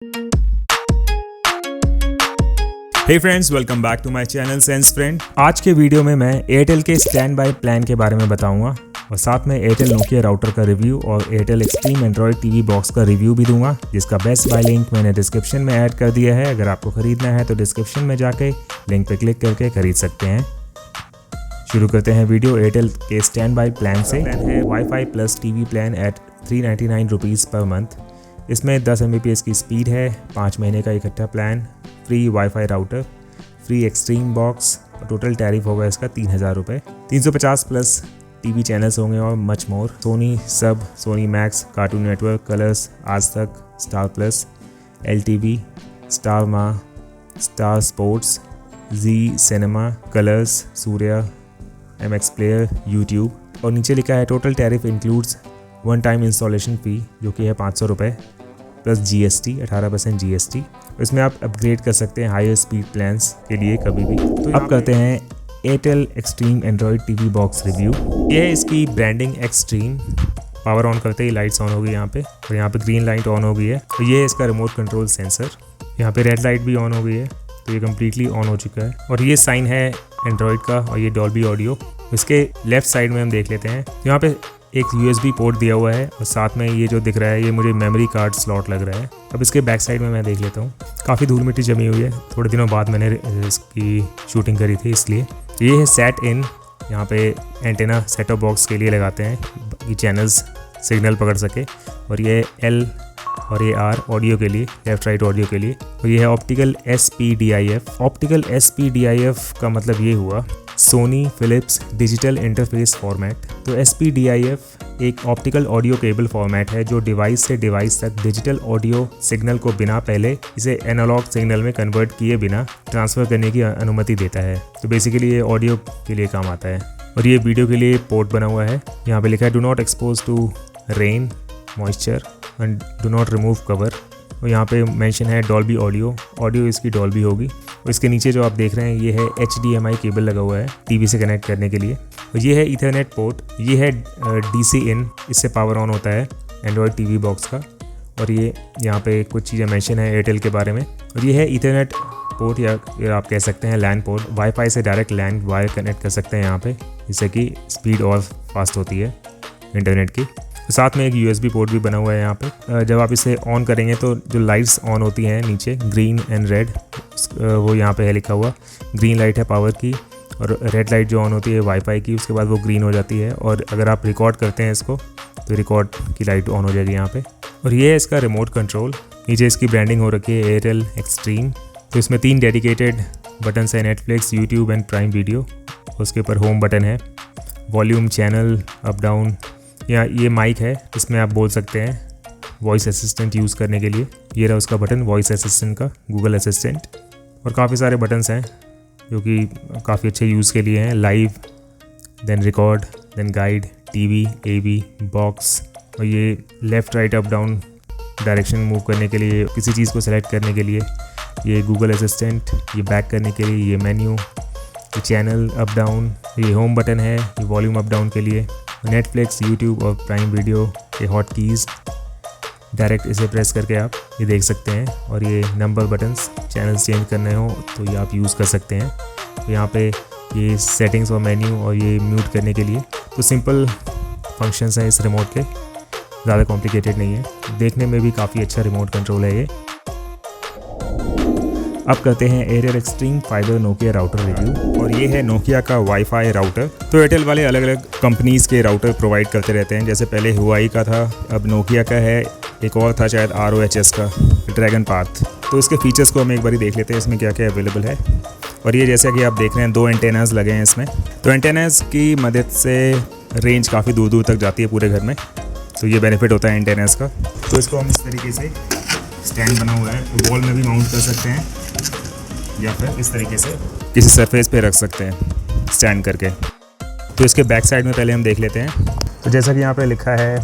Hey friends, welcome back to my channel sense friend. आज के video में मैं एयरटेल के स्टैंड बाय प्लान के बारे में बताऊंगा और साथ में एयरटेल नोकिया राउटर का रिव्यू और Airtel extreme Android TV box का रिव्यू भी दूंगा, जिसका बेस्ट बाय लिंक मैंने डिस्क्रिप्शन में ऐड कर दिया है। अगर आपको खरीदना है तो डिस्क्रिप्शन में जाके लिंक पे क्लिक करके खरीद सकते हैं। शुरू करते हैं वीडियो एयरटेल के स्टैंड बाय प्लान से। है WiFi plus TV plan at 399 rupees per month. इसमें 10 Mbps की स्पीड है, 5 महीने का इकट्ठा plan, free wifi router, free extreme box और टोटल टैरिफ होगा इसका 3000 रुपये। 350 प्लस टीवी चैनल्स होंगे और much more. Sony SAB, Sony Max, Cartoon Network, Colors, Aaj Tak, Star Plus, LTV, Star Maa, Star Sports, Zee cinema, Colors, Surya, MX player, YouTube. और नीचे लिखा है total tariff includes one time installation fee, जो कि है 500 रुपये प्लस GST, 18% GST। इसमें आप अपग्रेड कर सकते हैं हायर स्पीड प्लान्स के लिए कभी भी। तो अब करते हैं Airtel extreme Android TV box review. ये है इसकी ब्रांडिंग एक्सट्रीम। पावर ऑन करते ही लाइट्स ऑन हो गई यहाँ पे, और यहाँ पे ग्रीन लाइट ऑन हो गई है। तो ये है इसका रिमोट कंट्रोल सेंसर। यहाँ पे रेड लाइट भी ऑन हो गई है, तो ये कम्प्लीटली ऑन हो चुका है। और ये साइन है एंड्रॉयड का, और ये डॉल्बी ऑडियो। इसके लेफ्ट साइड में हम देख लेते हैं, यहाँ पे एक USB पोर्ट दिया हुआ है, और साथ में ये जो दिख रहा है ये मुझे मेमोरी कार्ड स्लॉट लग रहा है। अब इसके बैक साइड में मैं देख लेता हूँ, काफ़ी धूल मिट्टी जमी हुई है। थोड़े दिनों बाद मैंने इसकी शूटिंग करी थी, इसलिए। ये है सेट इन। यहाँ पे एंटेना सेट टॉप बॉक्स के लिए लगाते हैं कि चैनल्स सिग्नल पकड़ सके। और ये L और ये R ऑडियो के लिए, लेफ्ट राइट ऑडियो के लिए। और ये है ऑप्टिकल SPDIF। ऑप्टिकल SPDIF का मतलब ये हुआ Sony Philips digital interface format. तो SPDIF एक ऑप्टिकल ऑडियो केबल फॉर्मेट है जो डिवाइस से डिवाइस तक डिजिटल ऑडियो सिग्नल को बिना पहले इसे एनालॉग सिग्नल में कन्वर्ट किए बिना ट्रांसफ़र करने की अनुमति देता है। तो बेसिकली ये ऑडियो के लिए काम आता है। और ये वीडियो के लिए पोर्ट बना हुआ है। यहाँ पे लिखा है do not expose to rain, moisture and do not remove cover. और यहाँ पे मेंशन है डॉल्बी ऑडियो। ऑडियो इसकी डॉल्बी होगी। और इसके नीचे जो आप देख रहे हैं ये है HDMI केबल लगा हुआ है टीवी से कनेक्ट करने के लिए। और ये है ईथरनेट पोर्ट। ये है DC इन, इससे पावर ऑन होता है एंड्रॉयड टीवी बॉक्स का। और ये यहाँ पे कुछ चीज़ें मेंशन है एयरटेल के बारे में। और ये है ईथरनेट पोर्ट, या आप कह सकते हैं लैन पोर्ट। वाईफाई से डायरेक्ट लैन वायर कनेक्ट कर सकते हैं यहाँ पे, जिससे कि स्पीड और फास्ट होती है इंटरनेट की। तो साथ में एक USB पोर्ट भी बना हुआ है यहाँ पे। जब आप इसे ऑन करेंगे तो जो लाइट्स ऑन होती हैं नीचे, ग्रीन एंड रेड, वो यहाँ पे है लिखा हुआ। ग्रीन लाइट है पावर की, और रेड लाइट जो ऑन होती है वाईफाई की, उसके बाद वो ग्रीन हो जाती है। और अगर आप रिकॉर्ड करते हैं इसको तो रिकॉर्ड की लाइट ऑन हो जाएगी यहाँ पे। और ये है इसका रिमोट कंट्रोल। नीचे इसकी ब्रांडिंग हो रखी है एयरटेल एक्सट्रीम। तो इसमें 3 डेडिकेटेड बटन है, Netflix, YouTube and prime video. उसके ऊपर होम बटन है, वॉल्यूम, चैनल, अप डाउन। या ये माइक है, इसमें आप बोल सकते हैं वॉइस असिस्टेंट यूज़ करने के लिए। ये रहा उसका बटन वॉइस असिस्टेंट का, गूगल असिस्टेंट। और काफ़ी सारे बटन्स हैं जो कि काफ़ी अच्छे यूज़ के लिए हैं। Live, then record, then guide, TV, AV, box. और ये left right up down direction move करने के लिए, किसी चीज़ को सेलेक्ट करने के लिए ये गूगल असिस्टेंट। ये बैक करने के लिए ये मेन्यू, ये चैनल अप डाउन। ये होम बटन है, ये वॉल्यूम अप डाउन के लिए। नेटफ्लिक्स, यूट्यूब और प्राइम वीडियो के हॉट कीज़, डायरेक्ट इसे प्रेस करके आप ये देख सकते हैं। और ये नंबर बटन्स, चैनल्स चेंज करने हो तो ये आप यूज़ कर सकते हैं। तो यहाँ पे ये सेटिंग्स और मेन्यू, और ये म्यूट करने के लिए। तो सिंपल फंक्शंस हैं इस रिमोट के, ज़्यादा कॉम्प्लिकेटेड नहीं है। देखने में भी काफ़ी अच्छा रिमोट कंट्रोल है ये। अब करते हैं Airtel extreme fibre Nokia router review. और ये है नोकिया का वाईफाई राउटर। तो एयरटेल वाले अलग अलग कंपनीज़ के राउटर प्रोवाइड करते रहते हैं। जैसे पहले हुआई का था, अब नोकिया का है, एक और था शायद ROHS का, ड्रैगन पाथ। तो इसके फीचर्स को हम एक बार देख लेते हैं, इसमें क्या क्या अवेलेबल है। और ये जैसा कि आप देख रहे हैं 2 एंटेनास लगे हैं इसमें। तो एंटेनास की मदद से रेंज काफ़ी दूर दूर तक जाती है पूरे घर में। तो ये बेनिफिट होता है एंटेनास का। तो इसको हम इस तरीके से, स्टैंड बना हुआ है, तो वॉल में भी माउंट कर सकते हैं, या फिर इस तरीके से किसी सरफेस पे रख सकते हैं स्टैंड करके। तो इसके बैक साइड में पहले हम देख लेते हैं। तो जैसा कि यहाँ पे लिखा है,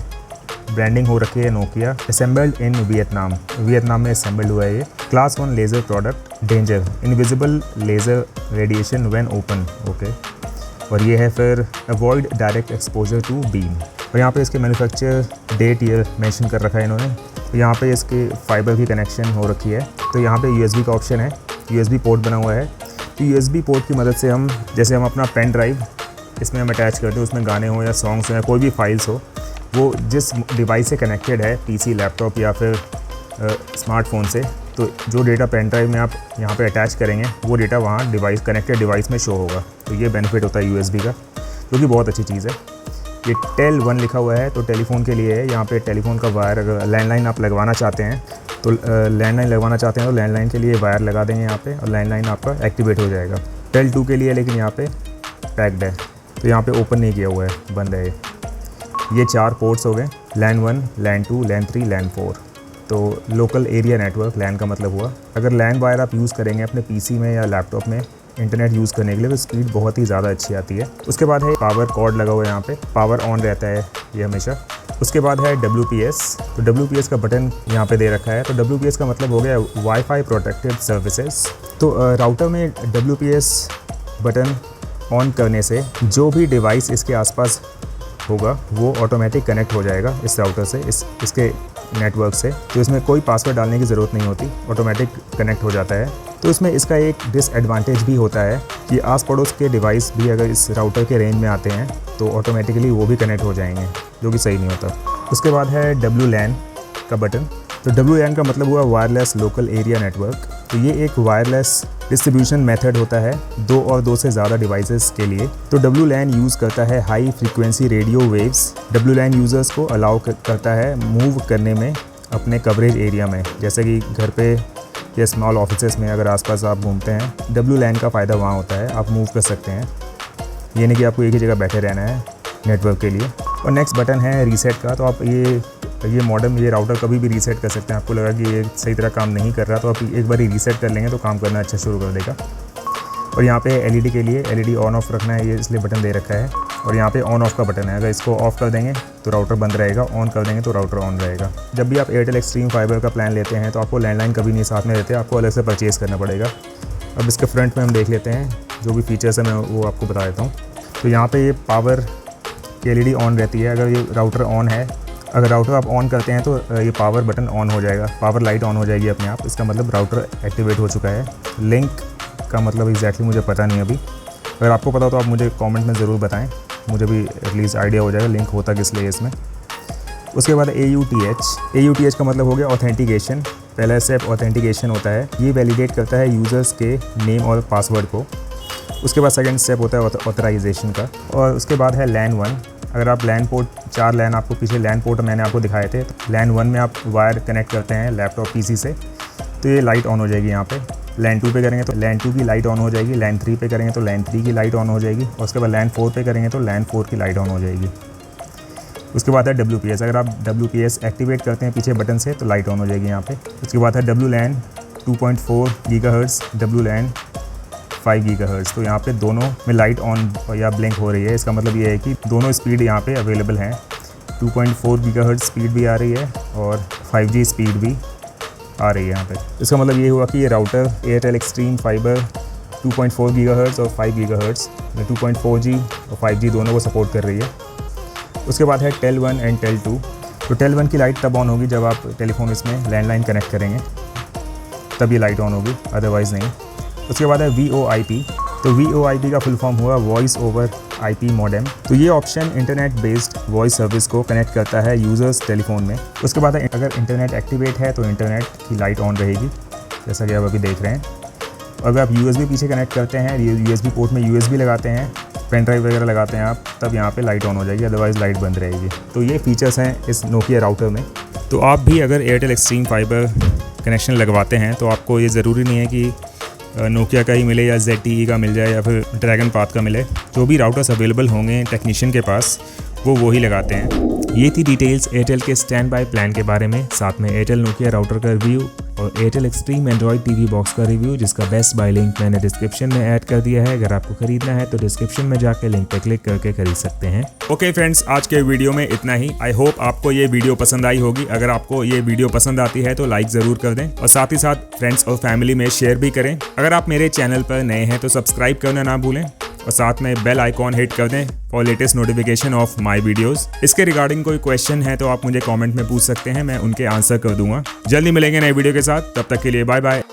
ब्रांडिंग हो रखी है नोकिया, असेंबल्ड इन वियतनाम में असेंबल्ड हुआ है ये। Class 1 laser product, danger, invisible laser radiation when open. Okay. और ये है फिर avoid direct exposure to beam. और यहाँ पे इसके मैन्युफैक्चर डेट ईयर मेंशन कर रखा है इन्होंने। यहाँ पे इसके फाइबर की कनेक्शन हो रखी है। तो यहाँ पे USB का ऑप्शन है, USB पोर्ट बना हुआ है। तो USB पोर्ट की मदद से हम जैसे हम अपना पेन ड्राइव इसमें हम अटैच करते हैं, उसमें गाने हो या सॉन्ग्स हो या कोई भी फाइल्स हो, वो जिस डिवाइस से कनेक्टेड है, PC, लैपटॉप या फिर स्मार्टफोन से, तो जो डेटा पेन ड्राइव में आप यहाँ पे अटैच करेंगे वो डेटा वहाँ डिवाइस कनेक्टेड डिवाइस में शो होगा। तो ये बेनिफिट होता है USB का, जो कि बहुत अच्छी चीज़ है। ये टेल 1 लिखा हुआ है, तो टेलीफोन के लिए है। यहाँ पे टेलीफोन का वायर, अगर लैंडलाइन आप लगवाना चाहते हैं तो लैंडलाइन लगवाना चाहते हैं तो लैंडलाइन के लिए वायर लगा देंगे यहाँ पे और लैंडलाइन आपका एक्टिवेट हो जाएगा। टेल 2 के लिए लेकिन यहाँ पे पैक्ड है, तो यहाँ पे ओपन नहीं किया हुआ है, बंद है ये 4 पोर्ट्स हो गए, लैन 1, लैन 2, लैन 3, लैन 4। तो लोकल एरिया नेटवर्क लैन का मतलब हुआ। अगर लैन वायर आप यूज़ करेंगे अपने PC में या लैपटॉप में इंटरनेट यूज़ करने के लिए तो स्पीड बहुत ही ज़्यादा अच्छी आती है। उसके बाद है पावर कॉर्ड लगा हुआ है, यहाँ पे पावर ऑन रहता है ये हमेशा। उसके बाद है WPS, तो WPS का बटन यहाँ पे दे रखा है। तो WPS का मतलब हो गया वाईफाई प्रोटेक्टेड सर्विसेज। तो राउटर में WPS बटन ऑन करने से जो भी डिवाइस इसके आसपास होगा वो ऑटोमेटिक कनेक्ट हो जाएगा इस राउटर से, इसके नेटवर्क से। तो इसमें कोई पासवर्ड डालने की ज़रूरत नहीं होती, ऑटोमेटिक कनेक्ट हो जाता है। तो इसमें इसका एक डिसएडवांटेज भी होता है कि आस पड़ोस के डिवाइस भी अगर इस राउटर के रेंज में आते हैं तो ऑटोमेटिकली वो भी कनेक्ट हो जाएंगे, जो कि सही नहीं होता। उसके बाद है WLAN का बटन। तो WLAN का मतलब हुआ वायरलेस लोकल एरिया नेटवर्क। तो ये एक वायरलेस डिस्ट्रीब्यूशन मेथड होता है 2 और 2 से ज़्यादा डिवाइसेस के लिए। तो WLAN यूज़ करता है high frequency radio waves. WLAN users को अलाउ करता है मूव करने में अपने कवरेज एरिया में, जैसे कि घर पे या स्मॉल ऑफिसेस में अगर आसपास आप घूमते हैं, WLAN का फ़ायदा वहाँ होता है, आप मूव कर सकते हैं। ये नहीं कि आपको एक ही जगह बैठे रहना है नेटवर्क के लिए। और नेक्स्ट बटन है रीसेट का। तो आप ये मॉडेम, ये राउटर कभी भी रीसेट कर सकते हैं। आपको लगा कि ये सही तरह काम नहीं कर रहा तो आप एक बार ही रीसेट कर लेंगे तो काम करना अच्छा शुरू कर देगा। और यहाँ पे LED के लिए LED ऑन ऑफ रखना है, ये इसलिए बटन दे रखा है। और यहाँ पे ऑन ऑफ का बटन है, अगर इसको ऑफ कर देंगे तो राउटर बंद रहेगा, ऑन कर देंगे तो राउटर ऑन रहेगा। जब भी आप एयरटेल एक्सट्रीम फाइबर का प्लान लेते हैं तो आपको लैंडलाइन कभी नहीं साथ में देते, आपको अलग से परचेज़ करना पड़ेगा। अब इसके फ्रंट में हम देख लेते हैं जो भी फीचर्स है, मैं वो आपको बता देता हूँ। तो यहाँ पर ये पावर की LED ऑन रहती है। अगर ये राउटर ऑन है, अगर राउटर आप ऑन करते हैं तो ये पावर बटन ऑन हो जाएगा, पावर लाइट ऑन हो जाएगी अपने आप। इसका मतलब राउटर एक्टिवेट हो चुका है। लिंक का मतलब एग्जैक्टली मुझे पता नहीं अभी, अगर आपको पता हो तो आप मुझे कमेंट में ज़रूर बताएं, मुझे भी एटलीस्ट आइडिया हो जाएगा लिंक होता किस लिए इसमें। उसके बाद AUTH का मतलब हो गया ऑथेंटिकेशन। पहला स्टेप ऑथेंटिकेशन होता है, ये वैलिडेट करता है यूज़र्स के नेम और पासवर्ड को। उसके बाद सेकंड स्टेप होता है ऑथराइजेशन का। और उसके बाद है लैन 1। अगर आप लैन पोर्ट, 4 लैन आपको पीछे लैन पोर्ट मैंने आपको दिखाए थे, तो लैन 1 में आप वायर कनेक्ट करते हैं लैपटॉप PC से तो ये लाइट ऑन हो जाएगी यहाँ पे। लैन 2 पे करेंगे तो लैन 2 की लाइट ऑन हो जाएगी, लैन 3 पे करेंगे तो लैन 3 की लाइट ऑन हो जाएगी, और उसके बाद लैन 4 पे करेंगे तो लैन 4 की लाइट ऑन हो जाएगी। उसके बाद है WPS। अगर आप WPS एक्टिवेट करते हैं पीछे बटन से तो लाइट ऑन हो जाएगी यहाँ पे। उसके बाद है WLAN 2.4 GHz, WLAN 5 GHz। तो यहाँ पे दोनों में लाइट ऑन या ब्लिंक हो रही है। इसका मतलब ये है कि दोनों स्पीड यहाँ पे अवेलेबल हैं। 2.4 GHz स्पीड भी आ रही है और 5G स्पीड भी आ रही है यहाँ पे। इसका मतलब ये हुआ कि ये router Airtel extreme fibre 2.4 GHz और 5 GHz में 2.4G और 5G दोनों को सपोर्ट कर रही है। उसके बाद है टेल 1 एंड टेल 2। तो टेल 1 की लाइट तब ऑन होगी जब आप टेलीफोन इसमें लैंडलाइन कनेक्ट करेंगे, तब ये लाइट ऑन होगी, अदरवाइज़ नहीं। उसके बाद है VoIP। तो VoIP का फुल फॉर्म हुआ वॉइस ओवर IP मॉडेम। तो ये option internet based voice service को कनेक्ट करता है यूज़र्स टेलीफोन में। उसके बाद अगर इंटरनेट एक्टिवेट है तो इंटरनेट की लाइट ऑन रहेगी, जैसा कि आप अभी देख रहे हैं। अगर आप USB पीछे कनेक्ट करते हैं, USB पोर्ट में USB लगाते हैं, पेन ड्राइव वगैरह लगाते हैं आप, तब यहाँ पे लाइट ऑन हो जाएगी, अदरवाइज़ लाइट बंद रहेगी। तो ये फीचर्स हैं इस नोकिया राउटर में। तो आप भी अगर एयरटेल एक्सट्रीम फाइबर कनेक्शन लगवाते हैं तो आपको ये ज़रूरी नहीं है कि नोकिया का ही मिले या ZTE का मिल जाए या फिर ड्रैगन पाथ का मिले। जो भी राउटर्स अवेलेबल होंगे टेक्नीशियन के पास वो ही लगाते हैं। ये थी डिटेल्स एयरटेल के स्टैंड बाय प्लान के बारे में, साथ में एयरटेल नोकिया राउटर का रिव्यू और Airtel extreme Android TV box का रिव्यू, जिसका बेस्ट बाय लिंक मैंने डिस्क्रिप्शन में ऐड कर दिया है। अगर आपको खरीदना है तो डिस्क्रिप्शन में जाकर लिंक पर क्लिक करके खरीद सकते हैं। ओके फ्रेंड्स, आज के वीडियो में इतना ही। आई होप आपको ये वीडियो पसंद आई होगी। अगर आपको ये वीडियो पसंद आती है तो लाइक ज़रूर कर दें और साथ ही साथ फ्रेंड्स और फैमिली में शेयर भी करें। अगर आप मेरे चैनल पर नए हैं तो सब्सक्राइब करना ना भूलें और साथ में बेल आइकॉन हिट कर दें for latest notification of my videos. इसके रिगार्डिंग कोई क्वेश्चन है तो आप मुझे कमेंट में पूछ सकते हैं, मैं उनके आंसर कर दूंगा। जल्दी मिलेंगे नए वीडियो के साथ, तब तक के लिए बाय बाय।